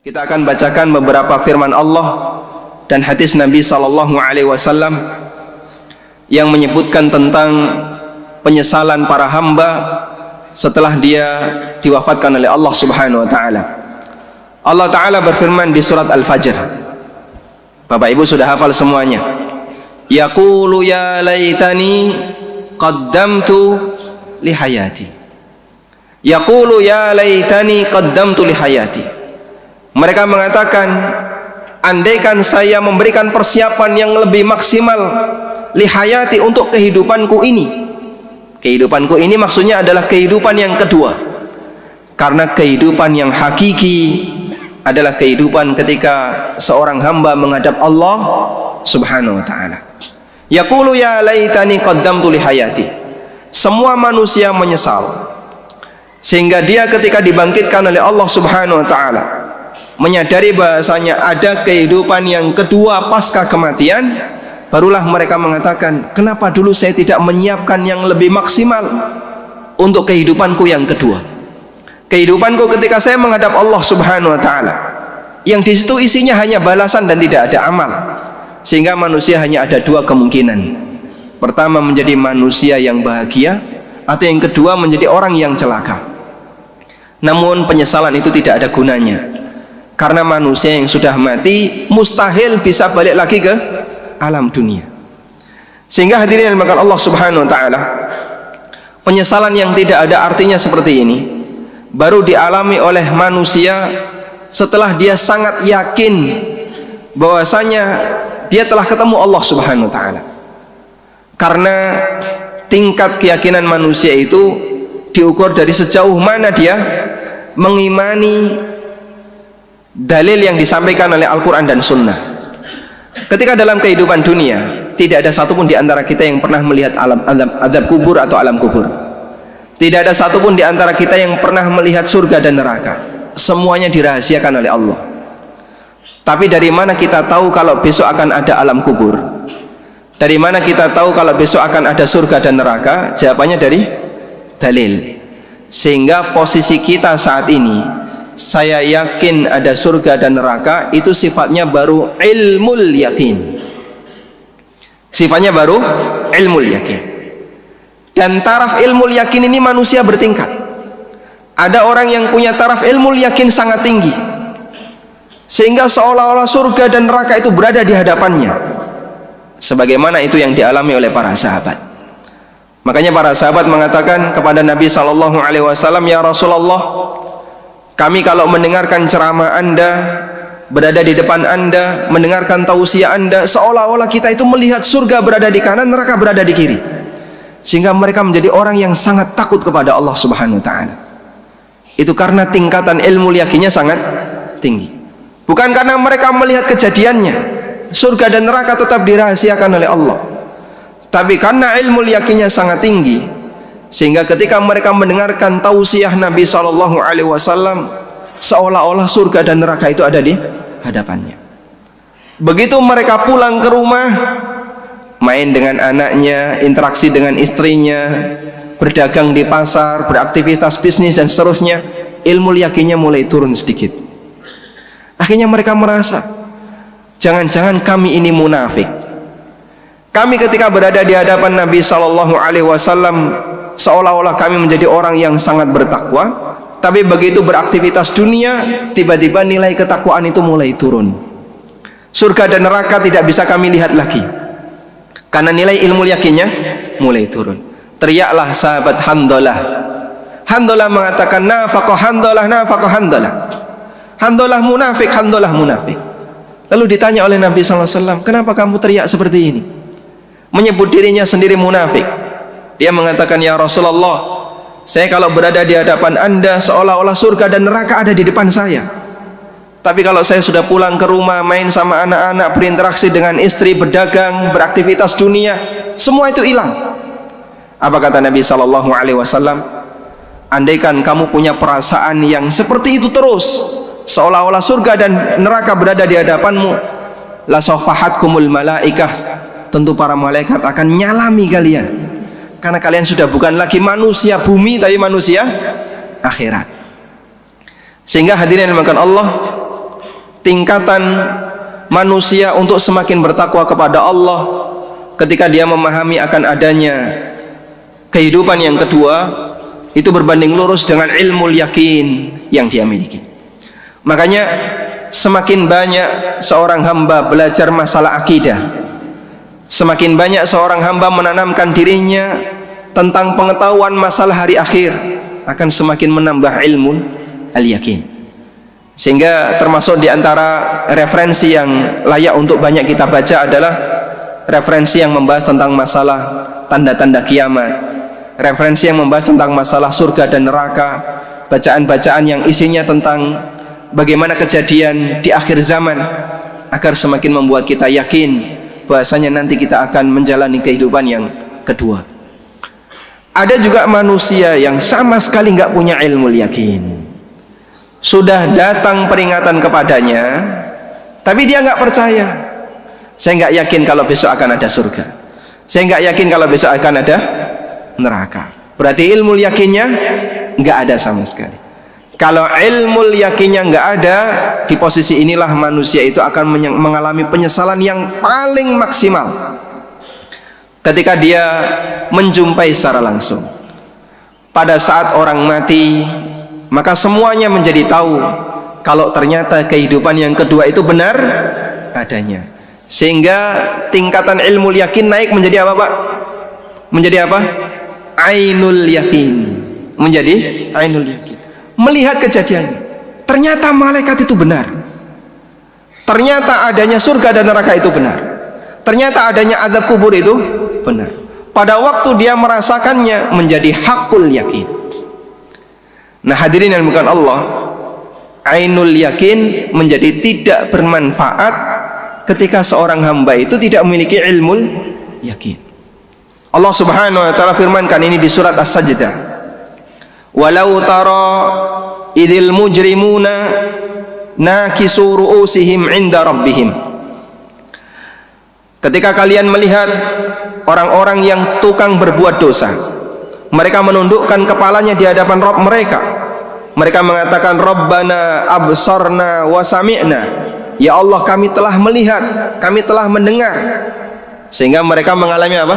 Kita akan bacakan beberapa firman Allah dan hadis Nabi SAW yang menyebutkan tentang penyesalan para hamba setelah dia diwafatkan oleh Allah Subhanahu wa taala. Allah taala berfirman di surat Al-Fajr. Bapak Ibu sudah hafal semuanya. Yaqulu ya laitani qaddamtu li hayati. Yaqulu ya laitani qaddamtu li hayati. Mereka mengatakan, andaikan saya memberikan persiapan yang lebih maksimal lihayati untuk kehidupanku ini. Kehidupanku ini maksudnya adalah kehidupan yang kedua. Karena kehidupan yang hakiki adalah kehidupan ketika seorang hamba menghadap Allah Subhanahu wa taala. Yaqulu ya laitani qaddamtu lihayati. Semua manusia menyesal. Sehingga dia ketika dibangkitkan oleh Allah Subhanahu wa taala menyadari bahasanya ada kehidupan yang kedua pasca kematian, barulah mereka mengatakan, kenapa dulu saya tidak menyiapkan yang lebih maksimal untuk kehidupanku yang kedua, kehidupanku ketika saya menghadap Allah Subhanahu wa taala, yang di situ isinya hanya balasan dan tidak ada amal. Sehingga manusia hanya ada dua kemungkinan. Pertama, menjadi manusia yang bahagia, atau yang kedua menjadi orang yang celaka. Namun penyesalan itu tidak ada gunanya, karena manusia yang sudah mati mustahil bisa balik lagi ke alam dunia. Sehingga hadirin yang dimuliakan Allah Subhanahu wa taala, penyesalan yang tidak ada artinya seperti ini baru dialami oleh manusia setelah dia sangat yakin bahwasanya dia telah ketemu Allah Subhanahu wa taala. Karena tingkat keyakinan manusia itu diukur dari sejauh mana dia mengimani dalil yang disampaikan oleh Al-Quran dan Sunnah. Ketika dalam kehidupan dunia tidak ada satupun di antara kita yang pernah melihat azab kubur atau alam kubur. Tidak ada satupun di antara kita yang pernah melihat surga dan neraka. Semuanya dirahasiakan oleh Allah. Tapi dari mana kita tahu kalau besok akan ada alam kubur? Dari mana kita tahu kalau besok akan ada surga dan neraka? Jawabannya dari dalil. Sehingga posisi kita saat ini, saya yakin ada surga dan neraka, itu sifatnya baru ilmul yakin. Sifatnya baru ilmul yakin. Dan taraf ilmul yakin ini manusia bertingkat. Ada orang yang punya taraf ilmul yakin sangat tinggi, sehingga seolah-olah surga dan neraka itu berada di hadapannya, sebagaimana itu yang dialami oleh para sahabat. Makanya para sahabat mengatakan kepada Nabi SAW, ya Rasulullah, kami kalau mendengarkan ceramah Anda, berada di depan Anda, mendengarkan tausiah Anda, seolah-olah kita itu melihat surga berada di kanan, neraka berada di kiri. Sehingga mereka menjadi orang yang sangat takut kepada Allah Subhanahu wa taala. Itu karena tingkatan ilmu yakinnya sangat tinggi. Bukan karena mereka melihat kejadiannya, surga dan neraka tetap dirahasiakan oleh Allah, tapi karena ilmu yakinnya sangat tinggi, sehingga ketika mereka mendengarkan tausiah Nabi SAW, seolah-olah surga dan neraka itu ada di hadapannya. Begitu mereka pulang ke rumah, main dengan anaknya, interaksi dengan istrinya, berdagang di pasar, beraktivitas bisnis dan seterusnya, ilmu yakinnya mulai turun sedikit. Akhirnya mereka merasa, jangan-jangan kami ini munafik. Kami ketika berada di hadapan Nabi SAW, seolah-olah kami menjadi orang yang sangat bertakwa, tapi begitu beraktivitas dunia, tiba-tiba nilai ketakwaan itu mulai turun. Surga dan neraka tidak bisa kami lihat lagi, karena nilai ilmu yakinnya mulai turun. Teriaklah sahabat Handalah. Handalah mengatakan, nafaqah Handalah, nafaqah Handalah. Handalah munafik, Handalah munafik. Lalu ditanya oleh Nabi SAW, kenapa kamu teriak seperti ini? Menyebut dirinya sendiri munafik. Dia mengatakan, ya Rasulullah, saya kalau berada di hadapan Anda seolah-olah surga dan neraka ada di depan saya. Tapi kalau saya sudah pulang ke rumah, main sama anak-anak, berinteraksi dengan istri, berdagang, beraktivitas dunia, semua itu hilang. Apa kata Nabi SAW? Andaikan kamu punya perasaan yang seperti itu terus, seolah-olah surga dan neraka berada di hadapanmu, la safahatkumul malaikah, tentu para malaikat akan nyalami kalian, karena kalian sudah bukan lagi manusia bumi, tapi manusia akhirat. Sehingga hadirin yang dimuliakan Allah, tingkatan manusia untuk semakin bertakwa kepada Allah ketika dia memahami akan adanya kehidupan yang kedua, itu berbanding lurus dengan ilmu yakin yang dia miliki. Makanya semakin banyak seorang hamba belajar masalah akidah, semakin banyak seorang hamba menanamkan dirinya tentang pengetahuan masalah hari akhir, akan semakin menambah ilmu al-yakin. Sehingga termasuk di antara referensi yang layak untuk banyak kita baca adalah referensi yang membahas tentang masalah tanda-tanda kiamat, referensi yang membahas tentang masalah surga dan neraka, bacaan-bacaan yang isinya tentang bagaimana kejadian di akhir zaman, agar semakin membuat kita yakin bahasanya nanti kita akan menjalani kehidupan yang kedua. Ada juga manusia yang sama sekali nggak punya ilmu yakin. Sudah datang peringatan kepadanya, tapi dia nggak percaya. Saya nggak yakin kalau besok akan ada surga. Saya nggak yakin kalau besok akan ada neraka. Berarti ilmu yakinnya nggak ada sama sekali. Kalau ilmu yakinnya nggak ada, di posisi inilah manusia itu akan mengalami penyesalan yang paling maksimal ketika dia menjumpai secara langsung. Pada saat orang mati, maka semuanya menjadi tahu kalau ternyata kehidupan yang kedua itu benar adanya. Sehingga tingkatan ilmu yakin naik menjadi apa, Pak? Menjadi apa? Ainul yakin. Menjadi ainul yakin. Melihat kejadiannya, ternyata malaikat itu benar, ternyata adanya surga dan neraka itu benar, ternyata adanya azab kubur itu benar. Pada waktu dia merasakannya menjadi hakul yakin. Nah, hadirin yang bukan Allah, ainul yakin menjadi tidak bermanfaat ketika seorang hamba itu tidak memiliki ilmu yakin. Allah Subhanahu wa taala firmankan ini di surat As-Sajdah, walau tara idzil mujrimuna nakisu ru'usihim 'inda rabbihim. Ketika kalian melihat orang-orang yang tukang berbuat dosa, mereka menundukkan kepalanya di hadapan Rabb mereka. Mereka mengatakan, Rabbana absarna wa sami'na. Ya Allah, kami telah melihat, kami telah mendengar. Sehingga mereka mengalami apa?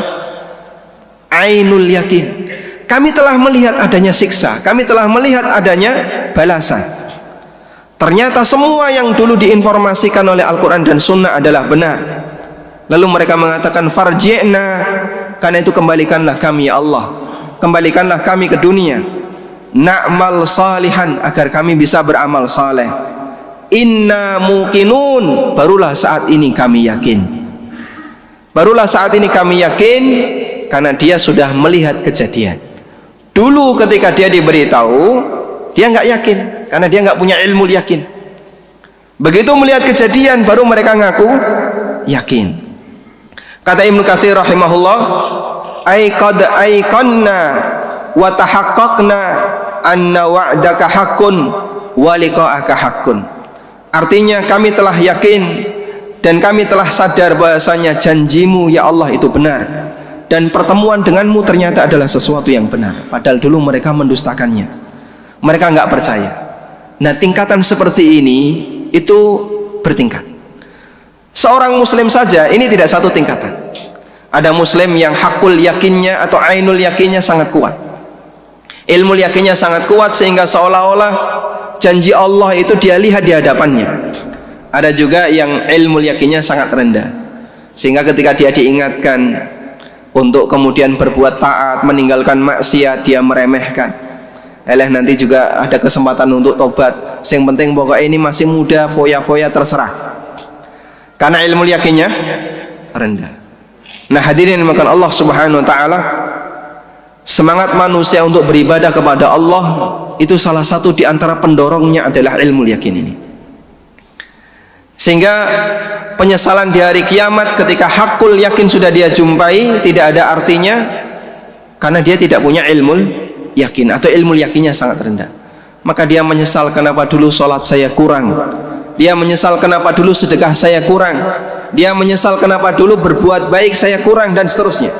Ainul yakin. Kami telah melihat adanya siksa, kami telah melihat adanya balasan. Ternyata semua yang dulu diinformasikan oleh Al-Quran dan Sunnah adalah benar. Lalu mereka mengatakan, farji'na, karena itu kembalikanlah kami ya Allah, kembalikanlah kami ke dunia, na'mal salihan, agar kami bisa beramal saleh. Inna muqinun, barulah saat ini kami yakin. Barulah saat ini kami yakin, karena dia sudah melihat kejadian. Dulu ketika dia diberitahu, dia nggak yakin, karena dia nggak punya ilmu yakin. Begitu melihat kejadian, baru mereka ngaku yakin. Kata Ibnu Katsir rahimahullah, ai qad aiqanna wa tahaqqaqna anna wa'daka haqqun wa liqa'aka haqqun. Artinya kami telah yakin dan kami telah sadar bahasanya janjimu ya Allah itu benar, dan pertemuan denganmu ternyata adalah sesuatu yang benar. Padahal dulu mereka mendustakannya, mereka nggak percaya. Nah, tingkatan seperti ini itu bertingkat. Seorang muslim saja ini tidak satu tingkatan. Ada muslim yang hakul yakinnya atau ainul yakinnya sangat kuat, ilmu yakinnya sangat kuat, sehingga seolah-olah janji Allah itu dia lihat di hadapannya. Ada juga yang ilmu yakinnya sangat rendah, sehingga ketika dia diingatkan untuk kemudian berbuat taat, meninggalkan maksiat, dia meremehkan. Nanti juga ada kesempatan untuk tobat, yang penting pokoknya ini masih muda, foya-foya terserah, karena ilmu yakinnya rendah. Nah, hadirin makan Allah Subhanahu wa taala, semangat manusia untuk beribadah kepada Allah itu salah satu di antara pendorongnya adalah ilmu yakin ini. Sehingga penyesalan di hari kiamat ketika hakul yakin sudah dia jumpai tidak ada artinya, karena dia tidak punya ilmu yakin atau ilmu yakinnya sangat rendah. Maka dia menyesal, kenapa dulu sholat saya kurang, dia menyesal kenapa dulu sedekah saya kurang, dia menyesal kenapa dulu berbuat baik saya kurang, dan seterusnya.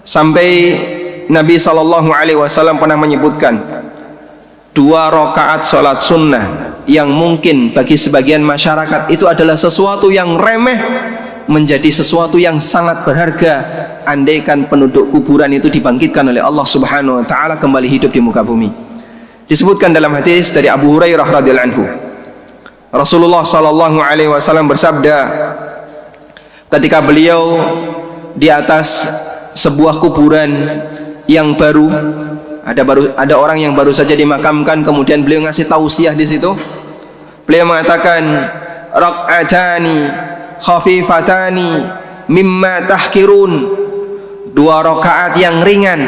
Sampai Nabi SAW pernah menyebutkan 2 rakaat sholat sunnah yang mungkin bagi sebagian masyarakat itu adalah sesuatu yang remeh menjadi sesuatu yang sangat berharga andaikan penduduk kuburan itu dibangkitkan oleh Allah Subhanahu wa taala kembali hidup di muka bumi. Disebutkan dalam hadis dari Abu Hurairah radhiyallahu anhu, Rasulullah sallallahu alaihi wasallam bersabda ketika beliau di atas sebuah kuburan yang baru, ada orang yang baru saja dimakamkan, kemudian beliau ngasih tausiah di situ. Beliau mengatakan, raq'atani khafifatani mimma tahkirun, 2 rakaat yang ringan.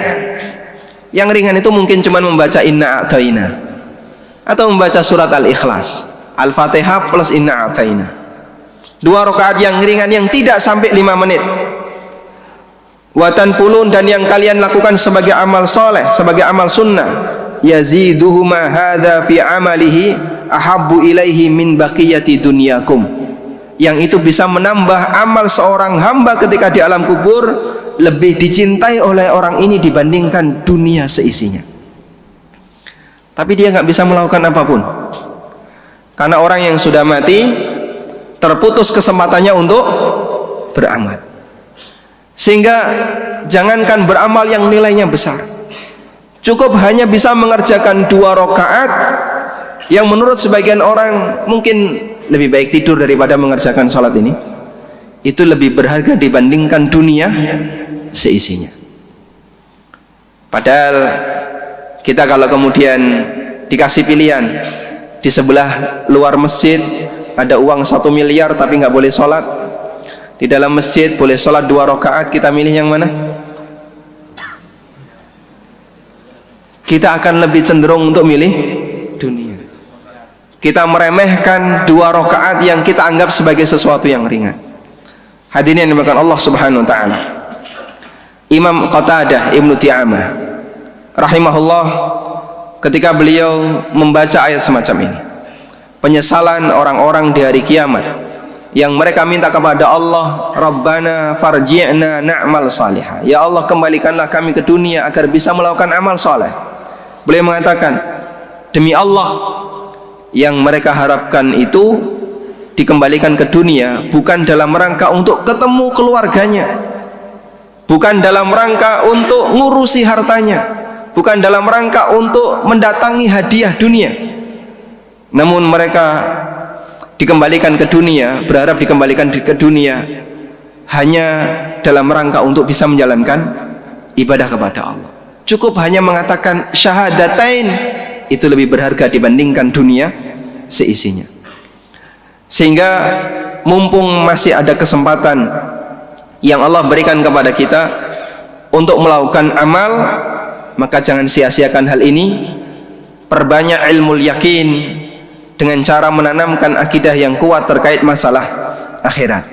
Yang ringan itu mungkin cuma membaca inna a'taina atau membaca surat al-ikhlas, al-fatihah plus inna a'taina. 2 rakaat yang ringan yang tidak sampai 5 menit. Watan fulun, dan yang kalian lakukan sebagai amal soleh, sebagai amal sunnah, yaziduhuma hadza fi amalihi ahabbu ilaihi min baqiyati dunyakum, yang itu bisa menambah amal seorang hamba ketika di alam kubur lebih dicintai oleh orang ini dibandingkan dunia seisinya. Tapi dia nggak bisa melakukan apapun karena orang yang sudah mati terputus kesempatannya untuk beramal. Sehingga jangankan beramal yang nilainya besar, cukup hanya bisa mengerjakan 2 rakaat yang menurut sebagian orang mungkin lebih baik tidur daripada mengerjakan sholat ini, itu lebih berharga dibandingkan dunia seisinya. Padahal kita kalau kemudian dikasih pilihan, di sebelah luar masjid ada uang 1 miliar tapi nggak boleh sholat, di dalam masjid boleh sholat 2 rakaat, kita milih yang mana? Kita akan lebih cenderung untuk milih dunia. Kita meremehkan 2 rakaat yang kita anggap sebagai sesuatu yang ringan. Hadirin yang dimuliakan Allah Subhanahu wa taala. Imam Qatadah Ibnu Di'amah rahimahullah ketika beliau membaca ayat semacam ini, penyesalan orang-orang di hari kiamat yang mereka minta kepada Allah, Rabbana farji'na na'mal salihah, ya Allah kembalikanlah kami ke dunia agar bisa melakukan amal soleh. Beliau mengatakan, demi Allah, yang mereka harapkan itu dikembalikan ke dunia bukan dalam rangka untuk ketemu keluarganya, bukan dalam rangka untuk ngurusi hartanya, bukan dalam rangka untuk mendatangi hadiah dunia, namun mereka dikembalikan ke dunia, berharap dikembalikan ke dunia hanya dalam rangka untuk bisa menjalankan ibadah kepada Allah. Cukup hanya mengatakan syahadatain, itu lebih berharga dibandingkan dunia seisinya. Sehingga mumpung masih ada kesempatan yang Allah berikan kepada kita untuk melakukan amal, maka jangan sia-siakan hal ini. Perbanyak ilmu yakin dengan cara menanamkan akidah yang kuat terkait masalah akhirat.